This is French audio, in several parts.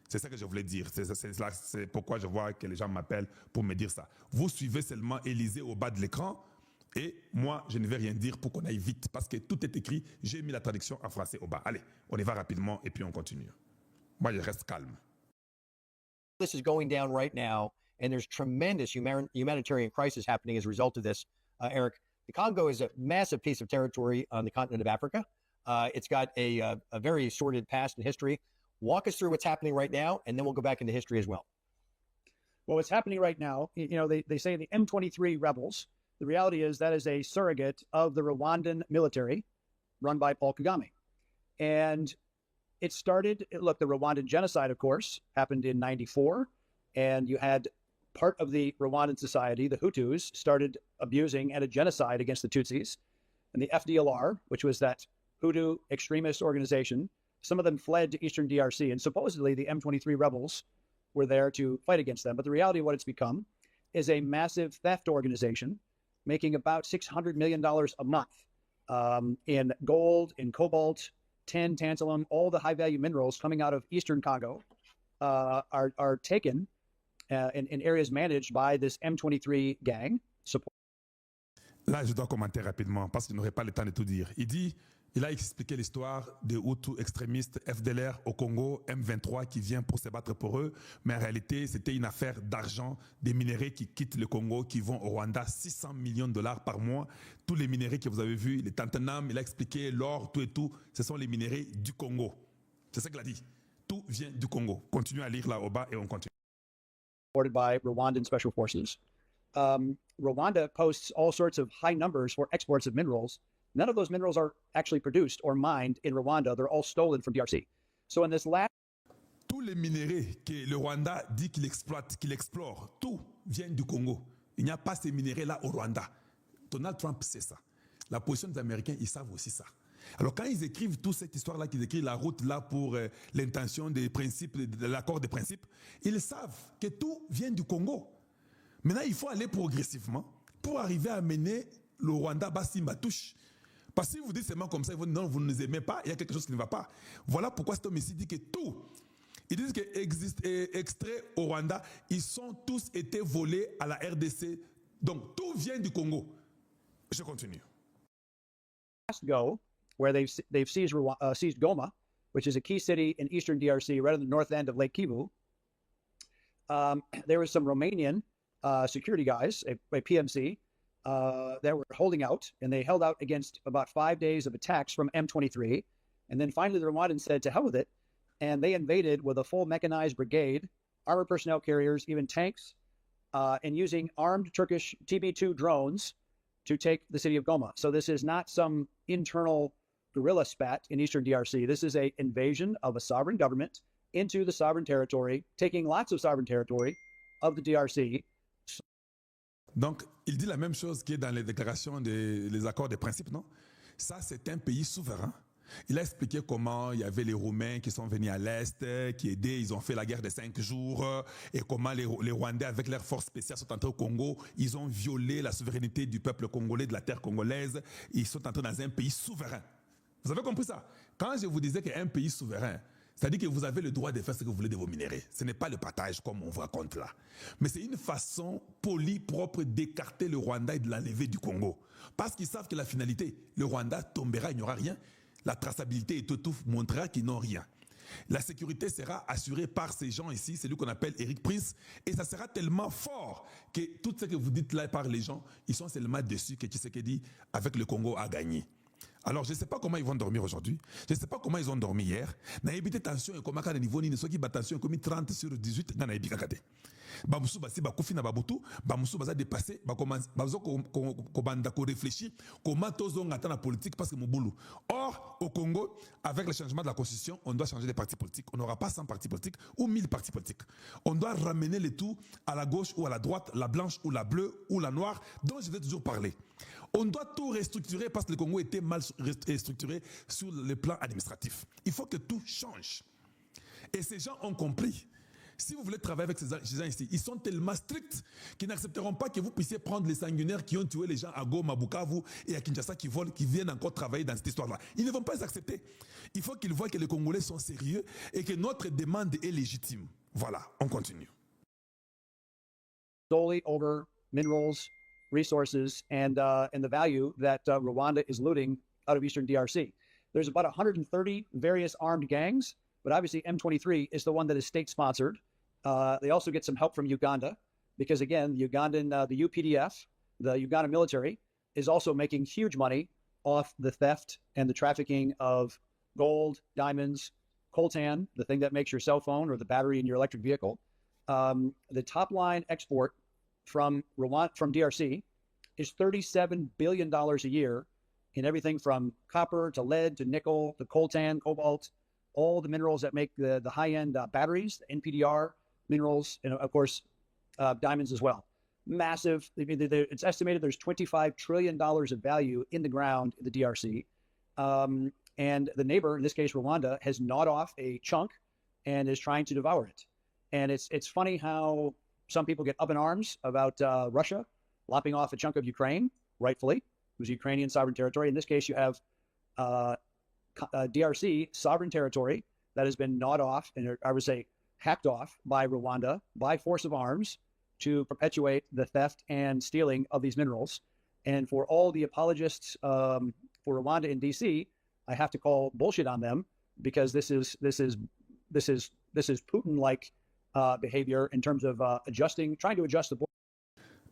C'est ça que je voulais dire. C'est pourquoi je vois que les gens m'appellent pour me dire ça. Vous suivez seulement Élysée au bas de l'écran et moi, je ne vais rien dire pour qu'on aille vite parce que tout est écrit. J'ai mis la traduction en français au bas. Allez, on y va rapidement et puis on continue. Moi, je reste calme. This is going down right now, and there's tremendous humanitarian crisis happening as a result of this, Eric. The Congo is a massive piece of territory on the continent of Africa. It's got a very sordid past and history. Walk us through what's happening right now, and then we'll go back into history as well. Well, what's happening right now, they say the M23 rebels. The reality is that is a surrogate of the Rwandan military run by Paul Kagame. And it started, look, the Rwandan genocide, of course, happened in 94. And you had part of the Rwandan society, the Hutus, started abusing and a genocide against the Tutsis. And the FDLR, which was that Hutu extremist organization, some of them fled to Eastern DRC. And supposedly the M23 rebels were there to fight against them. But the reality of what it's become is a massive theft organization making about $600 million a month in gold, in cobalt, tin, tantalum, all the high-value minerals coming out of Eastern Congo are taken in areas managed by this M23 gang. Là, je dois commenter rapidement parce que je n'aurai pas le temps de tout dire. Il a expliqué l'histoire des Hutus extrémistes FDLR au Congo, M23 qui vient pour se battre pour eux, mais en réalité, c'était une affaire d'argent, des minéraux qui quittent le Congo, qui vont au Rwanda, 600 millions de dollars par mois. Tous les minéraux que vous avez vus, les tantanum, il a expliqué l'or, tout et tout, ce sont les minéraux du Congo. C'est ça qu'il a dit. Tout vient du Congo. Continuez à lire là au bas et on continue. Supported by Rwandan Special Forces. Rwanda posts all sorts of high numbers for exports of minerals. None of those minerals are actually produced or mined in Rwanda. They're all stolen from DRC. So in this last... Tous les minéraux que le Rwanda dit qu'il exploite, qu'il explore, tout vient du Congo. Il n'y a pas ces minéraux-là au Rwanda. Donald Trump sait ça. La position des Américains, ils savent aussi ça. Alors quand ils écrivent toute cette histoire-là, qu'ils écrivent la route là pour l'intention des principes, de l'accord des principes, ils savent que tout vient du Congo. Maintenant, il faut aller progressivement pour arriver à mener le Rwanda Bassimba touche. Parce que si vous dites seulement comme ça, ils vont dire non, vous ne nous aimez pas, il y a quelque chose qui ne va pas. Voilà pourquoi cet homme ici dit que tout. Ils disent que extraits au Rwanda, ils sont tous été volés à la RDC. Donc tout vient du Congo. Je continue. Go, where they've seized Goma, which is a key city in eastern DRC, right on the north end of Lake Kivu. There was some Romanian security guys, a PMC, that were holding out, and they held out against about 5 days of attacks from M23. And then finally the Rwandans said to hell with it, and they invaded with a full mechanized brigade, armored personnel carriers, even tanks, and using armed Turkish TB2 drones to take the city of Goma. So this is not some internal guerrilla spat in eastern DRC. This is an invasion of a sovereign government into the sovereign territory, taking lots of sovereign territory of the DRC. Donc, il dit la même chose qui est dans les déclarations des accords des principes, non? Ça, c'est un pays souverain. Il a expliqué comment il y avait les Roumains qui sont venus à l'Est, qui aidaient, ils ont fait la guerre de 5 jours, et comment les Rwandais, avec leurs forces spéciales, sont entrés au Congo, ils ont violé la souveraineté du peuple congolais, de la terre congolaise, ils sont entrés dans un pays souverain. Vous avez compris ça? Quand je vous disais qu'un pays souverain, c'est-à-dire que vous avez le droit de faire ce que vous voulez de vos minéraux. Ce n'est pas le partage comme on vous raconte là. Mais c'est une façon polie, propre d'écarter le Rwanda et de l'enlever du Congo. Parce qu'ils savent que la finalité, le Rwanda tombera, il n'y aura rien. La traçabilité et tout montrera qu'ils n'ont rien. La sécurité sera assurée par ces gens ici, c'est lui qu'on appelle Eric Prince, et ça sera tellement fort que tout ce que vous dites là par les gens, ils sont seulement déçus que Tshisekedi, avec le Congo, a gagné. Alors, je ne sais pas comment ils vont dormir aujourd'hui. Je ne sais pas comment ils ont dormi hier. Na évité tension et comment le niveau ni ceux qui battent tension comme 30 sur 18 dans la bikakate. Bamusu basi ba kofi na babutu, bamusu baza dépassé, ba commence bazo ko banda ko réfléchir comment tozo ngata na politique parce que mobulu. Or au Congo, avec le changement de la constitution, on doit changer les partis politiques. On n'aura pas 100 partis politiques ou 1000 partis politiques. On doit ramener le tout à la gauche ou à la droite, la blanche ou la bleue ou la noire, dont je vais toujours parler. On doit tout restructurer parce que le Congo était mal structuré sur le plan administratif. Il faut que tout change. Et ces gens ont compris Si vous voulez travailler avec ces gens ici, ils sont tellement stricts qu'ils n'accepteront pas que vous puissiez prendre les sanguinaires qui ont tué les gens à Goma, à Bukavu et à Kinshasa qui volent, qui viennent encore travailler dans cette histoire-là. Ils ne vont pas les accepter. Il faut qu'ils voient que les Congolais sont sérieux et que notre demande est légitime. Voilà, on continue. Solely over minerals, resources, and the value that Rwanda is looting out of Eastern DRC. There's about 130 various armed gangs, but obviously M23 is the one that is state-sponsored. They also get some help from Uganda because, again, the UPDF, the Uganda military, is also making huge money off the theft and the trafficking of gold, diamonds, coltan, the thing that makes your cell phone or the battery in your electric vehicle. The top line export from DRC is $37 billion a year in everything from copper to lead to nickel to coltan, cobalt, all the minerals that make the high-end batteries, the NPDR minerals, and of course, diamonds as well. Massive. It's estimated there's $25 trillion of value in the ground in the DRC. And the neighbor, in this case, Rwanda, has gnawed off a chunk and is trying to devour it. And it's funny how some people get up in arms about Russia lopping off a chunk of Ukraine, rightfully. It was Ukrainian sovereign territory. In this case, you have DRC sovereign territory that has been gnawed off, and I would say hacked off by Rwanda by force of arms to perpetuate the theft and stealing of these minerals. And for all the apologists for Rwanda in DC, I have to call bullshit on them because this is Putin-like behavior in terms of trying to adjust the border.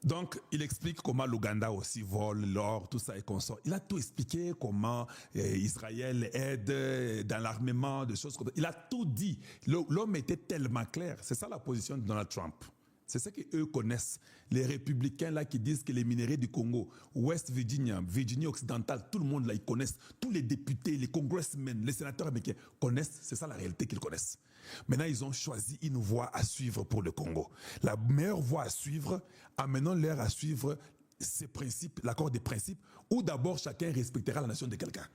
Donc, il explique comment l'Ouganda aussi vole l'or, tout ça et consort. Il a tout expliqué, comment Israël aide dans l'armement, des choses comme ça. Il a tout dit. L'homme était tellement clair. C'est ça la position de Donald Trump. C'est ce qu'eux connaissent. Les républicains là qui disent que les minerais du Congo, West Virginia, Virginie occidentale, tout le monde là, ils connaissent. Tous les députés, les congressmen, les sénateurs américains connaissent. C'est ça la réalité qu'ils connaissent. Maintenant, ils ont choisi une voie à suivre pour le Congo. La meilleure voie à suivre, amenons-leur à suivre ces principes, l'accord des principes, où d'abord chacun respectera la nation de quelqu'un.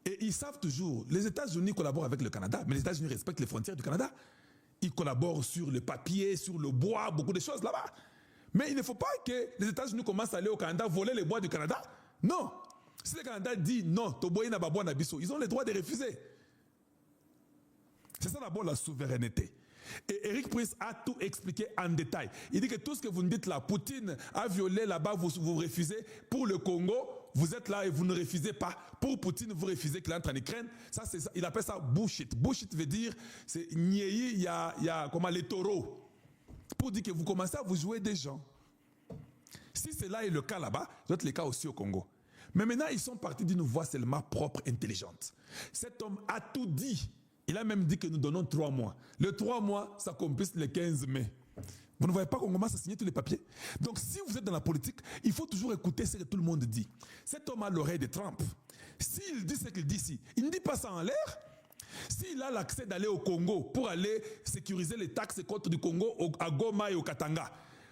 Et ils savent toujours, les États-Unis collaborent avec le Canada, mais les États-Unis respectent les frontières du Canada. Ils collaborent sur le papier, sur le bois, beaucoup de choses là-bas. Mais il ne faut pas que les États-Unis commencent à aller au Canada, voler les bois du Canada. Non. Si le Canada dit non, ils ont le droit de refuser. C'est ça d'abord la souveraineté. Et Eric Prince a tout expliqué en détail. Il dit que tout ce que vous nous dites là, Poutine a violé là-bas, vous refusez. Pour le Congo, vous êtes là et vous ne refusez pas. Pour Poutine, vous refusez qu'il entre en Ukraine. Ça, c'est ça. Il appelle ça bullshit. Bullshit veut dire, c'est il y a comment les taureaux. Pour dire que vous commencez à vous jouer des gens. Si cela est le cas là-bas, c'est le cas aussi au Congo. Mais maintenant, ils sont partis d'une voie seulement propre, intelligente. Cet homme a tout dit. Il a même dit que nous donnons 3 mois. Le 3 mois, ça commence le 15 mai. Vous ne voyez pas qu'on commence à signer tous les papiers? Donc, si vous êtes dans la politique, il faut toujours écouter ce que tout le monde dit. Cet homme a l'oreille de Trump. S'il dit ce qu'il dit ici, il ne dit pas ça en l'air. S'il a l'accès d'aller au Congo pour aller sécuriser les taxes contre du Congo à Goma et au Katanga,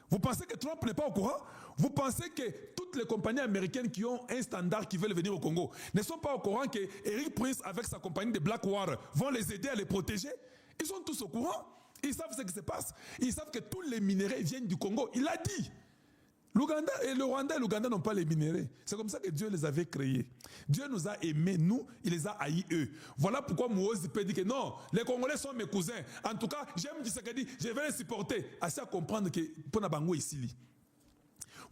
vous pensez que Trump n'est pas au courant? Vous pensez que toutes les compagnies américaines qui ont un standard qui veulent venir au Congo ne sont pas au courant que Eric Prince avec sa compagnie de Blackwater vont les aider à les protéger? Ils sont tous au courant. Ils savent ce qui se passe. Ils savent que tous les minéraux viennent du Congo. Il a dit. L'Ouganda et le Rwanda et l'Ouganda n'ont pas les minéraux. C'est comme ça que Dieu les avait créés. Dieu nous a aimés, nous, il les a haïs eux. Voilà pourquoi Moïse peut dire que non, les Congolais sont mes cousins. En tout cas, j'aime Tshisekedi, je vais les supporter. Assez à comprendre que pour Nabango ici.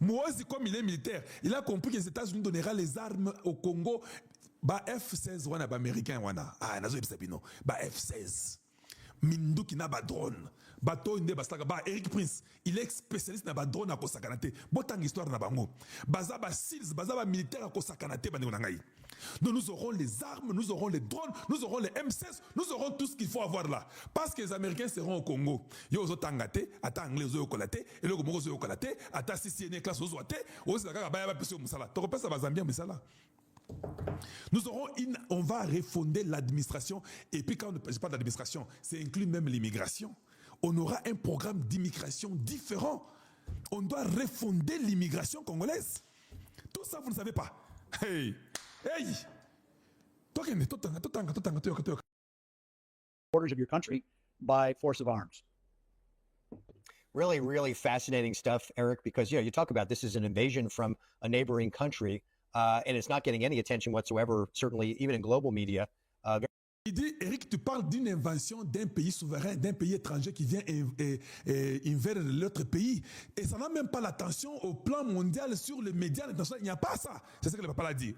Moïse, comme il est militaire, il a compris que les États-Unis donnera les armes au Congo. Bah F-16, wana ba américain wana. Ah, nazo ebisabino. Bah F-16. Mindu qui n'a pas drone. Bato inde bastaka ba Eric Prince, il est spécialiste na ba drone à kosakanate. Botang histoire na bango. Baza ba SEALs, baza ba militaire à kosakanate ba ngai. Donc nous aurons les armes, nous aurons les drones, nous aurons les M16, nous aurons tout ce qu'il faut avoir là. Parce que les Américains seront au Congo. Yo zo tangate, ata anglais zo yokolate, et le gomo zo yokolate, ata CCN classe zo zoate, o se kaka ba ya ba peso musala. To repesa ba Zambia musala. Nous aurons on va refonder l'administration. Et puis quand je parle d'administration, c'est inclut même l'immigration. On aura un programme d'immigration différent. On doit refonder l'immigration congolaise. Tout ça, vous ne savez pas. Hey! Hey! Borders of your country by force of arms. Really, really fascinating stuff, Eric, because, you talk about this is an invasion from a neighboring country, and it's not getting any attention whatsoever, certainly even in global media. Il dit, Eric, tu parles d'une invention d'un pays souverain, d'un pays étranger qui vient invadre l'autre pays. Et ça n'a même pas l'attention au plan mondial sur les médias internationaux. Il n'y a pas ça. C'est ce que le papa a dit.